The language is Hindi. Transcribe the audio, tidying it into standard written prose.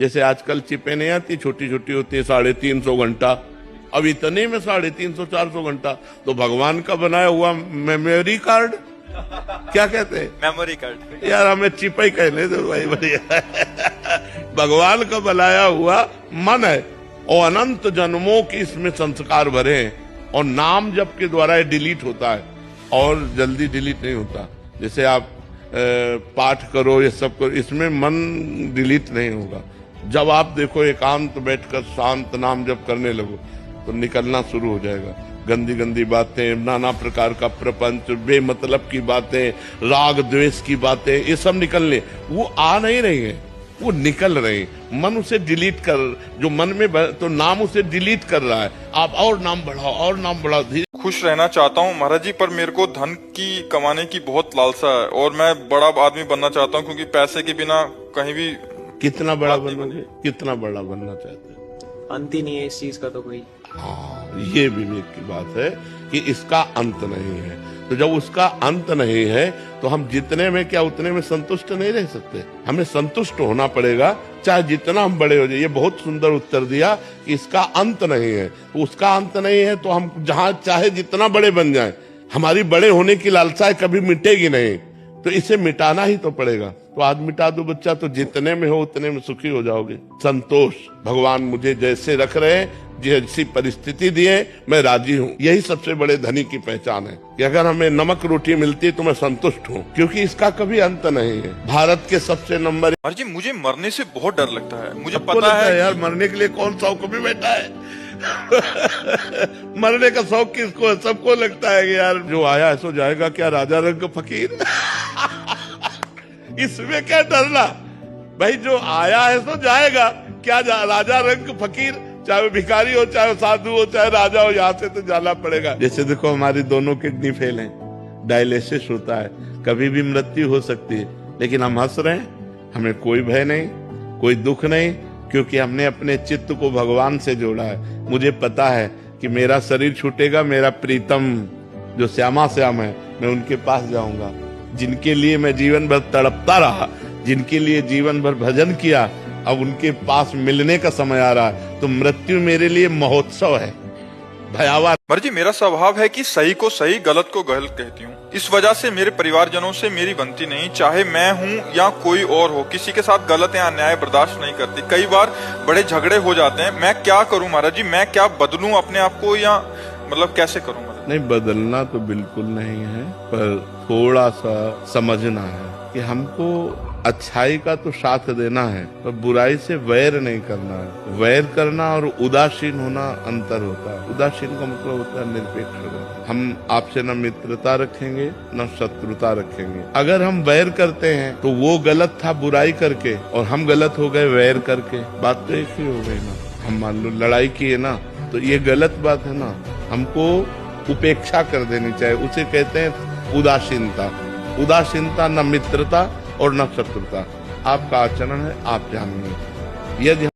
जैसे आजकल चिपें नहीं आती, छोटी छोटी होती है, 350 घंटा। अब इतने में 350 400 घंटा तो भगवान का बनाया हुआ मेमोरी कार्ड क्या कहते हैं, मेमोरी कार्ड। यार हमें चिप ही कहने दो भाई, बढ़िया। भगवान का बनाया हुआ मन है और अनंत जन्मों की इसमें संस्कार भरे हैं और नाम जप के द्वारा ये डिलीट होता है और जल्दी डिलीट नहीं होता। जैसे आप पाठ करो, ये सब करो, इसमें मन डिलीट नहीं होगा। जब आप देखो एकांत बैठकर शांत नाम जप करने लगो तो निकलना शुरू हो जाएगा। गंदी गंदी बातें, नाना प्रकार का प्रपंच, बेमतलब की बातें, राग द्वेष की बातें, ये सब निकलने वो आ नहीं रही है, वो निकल रहे हैं। मन उसे डिलीट कर, जो मन में तो नाम उसे डिलीट कर रहा है। आप और नाम बढ़ाओ और नाम बढ़ाओ। खुश रहना चाहता हूँ महाराज जी, पर मेरे को धन की कमाने की बहुत लालसा है और मैं बड़ा आदमी बनना चाहता हूँ, क्योंकि पैसे के बिना कहीं भी। कितना बड़ा बनोगे, कितना बड़ा बनना चाहते हैं? अंत ही नहीं है इस चीज का तो कोई। हाँ, ये विवेक की बात है कि इसका अंत नहीं है। तो जब उसका अंत नहीं है तो हम जितने में क्या उतने में संतुष्ट नहीं रह सकते। हमें संतुष्ट होना पड़ेगा चाहे जितना हम बड़े हो जाए। ये बहुत सुंदर उत्तर दिया कि इसका अंत नहीं है। तो उसका अंत नहीं है तो हम जहां चाहे जितना बड़े बन जाएं, हमारी बड़े होने की लालसा कभी मिटेगी नहीं। तो इसे मिटाना ही तो पड़ेगा। तो आज मिटा दो बच्चा, तो जितने में हो उतने में सुखी हो जाओगे। संतोष, भगवान मुझे जैसे रख रहे हैं, जैसी परिस्थिति दिए, मैं राजी हूँ। यही सबसे बड़े धनी की पहचान है कि अगर हमें नमक रोटी मिलती है तो मैं संतुष्ट हूँ, क्योंकि इसका कभी अंत नहीं है। भारत के सबसे नंबर। महाराज जी, मुझे मरने से बहुत डर लगता है। मुझे पता पता है यार, मरने के लिए कौन शौक में बैठा है। मरने का शौक किसको है? सबको लगता है कि यार जो आया है सो जाएगा, क्या राजा रंग फकीर। इसमें क्या डरना भाई, जो आया है सो जाएगा, क्या राजा रंग फकीर, चाहे वो भिखारी हो, चाहे वो साधु हो, चाहे राजा हो, यहाँ से तो जाना पड़ेगा। जैसे देखो हमारी दोनों किडनी फेल हैं, डायलिसिस होता है, कभी भी मृत्यु हो सकती है, लेकिन हम हंस रहे हैं, हमें कोई भय नहीं, कोई दुख नहीं, क्योंकि हमने अपने चित्त को भगवान से जोड़ा है। मुझे पता है कि मेरा शरीर छूटेगा, मेरा प्रीतम जो श्यामा श्याम है, मैं उनके पास जाऊंगा, जिनके लिए मैं जीवन भर तड़पता रहा, जिनके लिए जीवन भर भजन किया, अब उनके पास मिलने का समय आ रहा है। तो मृत्यु मेरे लिए महोत्सव है, भयावह। महाराज जी, मेरा स्वभाव है कि सही को सही, गलत को गलत कहती हूँ। इस वजह से मेरे परिवारजनों से मेरी बनती नहीं, चाहे मैं हूँ या कोई और हो। किसी के साथ गलत या अन्याय बर्दाश्त नहीं करती। कई बार बड़े झगड़े हो जाते हैं। मैं क्या करूँ महाराज जी? मैं क्या बदलूं अपने आप को, या मतलब कैसे करूँ? नहीं, बदलना तो बिल्कुल नहीं है, पर थोड़ा सा समझना है कि हमको अच्छाई का तो साथ देना है, पर बुराई से वैर नहीं करना है। वैर करना और उदासीन होना अंतर होता है। उदासीन का मतलब होता है निरपेक्ष होना। हम आपसे न मित्रता रखेंगे न शत्रुता रखेंगे। अगर हम वैर करते हैं तो वो गलत था बुराई करके, और हम गलत हो गए वैर करके, बात तो एक ही हो गई ना। हम मान लो लड़ाई की है ना, तो ये गलत बात है ना। हमको उपेक्षा कर देनी चाहिए। उसे कहते हैं उदासीनता। उदासीनता न मित्रता और न शत्रुता। आपका आचरण है, आप जानिए। यदि